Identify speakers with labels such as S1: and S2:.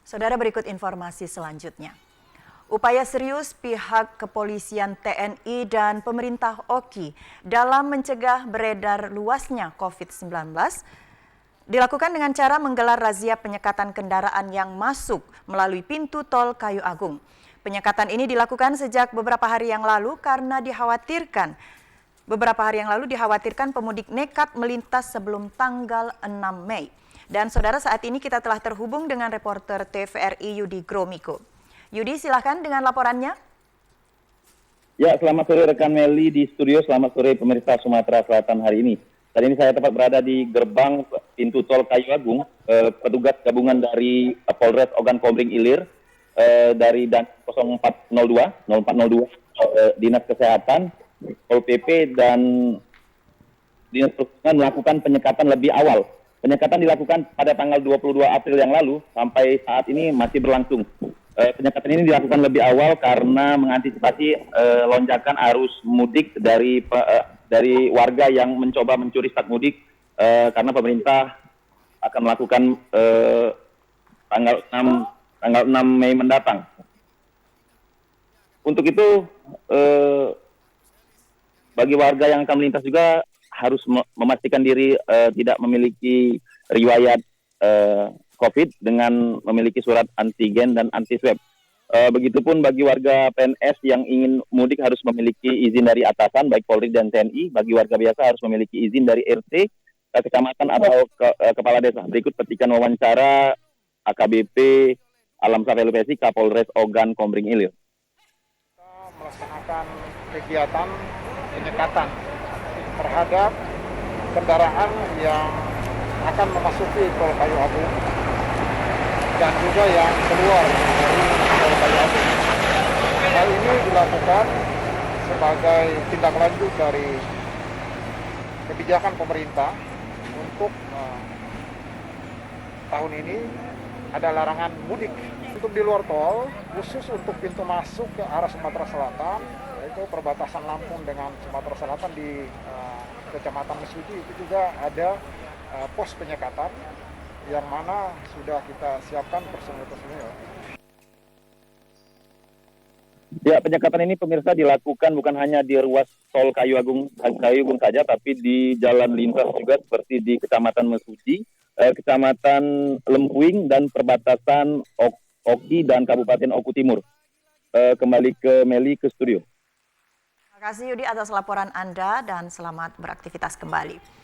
S1: Saudara, berikut informasi selanjutnya. Upaya serius pihak kepolisian TNI dan pemerintah OKI dalam mencegah beredar luasnya COVID-19 dilakukan dengan cara menggelar razia penyekatan kendaraan yang masuk melalui pintu tol Kayu Agung. Penyekatan ini dilakukan sejak beberapa hari yang lalu karena dikhawatirkan pemudik nekat melintas sebelum tanggal 6 Mei. Dan saudara, saat ini kita telah terhubung dengan reporter TVRI Yudi Gromiko. Yudi, silakan dengan laporannya.
S2: Ya, selamat sore rekan Meli di studio, selamat sore pemirsa Sumatera Selatan hari ini. Saat ini saya tepat berada di gerbang pintu tol Kayu Agung. Petugas gabungan dari Polres Ogan Kombring Ilir, dari dan 0402 Dinas Kesehatan, Pol PP dan Dinas Perhubungan melakukan penyekatan lebih awal. Penyekatan dilakukan pada tanggal 22 April yang lalu, sampai saat ini masih berlangsung. Penyekatan ini dilakukan lebih awal karena mengantisipasi lonjakan arus mudik dari warga yang mencoba mencuri start mudik, karena pemerintah akan melakukan tanggal 6 Mei mendatang. Untuk itu, bagi warga yang akan melintas juga harus memastikan diri tidak memiliki riwayat COVID dengan memiliki surat antigen dan anti-swab. Begitupun bagi warga PNS yang ingin mudik harus memiliki izin dari atasan, baik Polri dan TNI. Bagi warga biasa harus memiliki izin dari RT, kecamatan atau kepala desa. Berikut petikan wawancara AKBP Alam Safel Pesi, Kapolres Ogan Kombring Ilir.
S3: Kita melaksanakan kegiatan penyekatan terhadap kendaraan yang akan memasuki tol Kayu Agung dan juga yang keluar dari tol Kayu Agung. Hal ini dilakukan sebagai tindak lanjut dari kebijakan pemerintah untuk tahun ini ada larangan mudik. Untuk di luar tol, khusus untuk pintu masuk ke arah Sumatera Selatan, yaitu perbatasan Lampung dengan Sumatera Selatan di Kecamatan Mesuji, itu juga ada pos penyekatan yang mana sudah kita siapkan personil-personil.
S2: Ya, penyekatan ini pemirsa dilakukan bukan hanya di ruas tol Kayu Agung saja, tapi di jalan lintas juga seperti di Kecamatan Mesuji, Kecamatan Lempuing, dan perbatasan Oki dan Kabupaten Oku Timur. Kembali ke Meli ke studio.
S1: Terima kasih Yudi atas laporan Anda dan selamat beraktivitas kembali.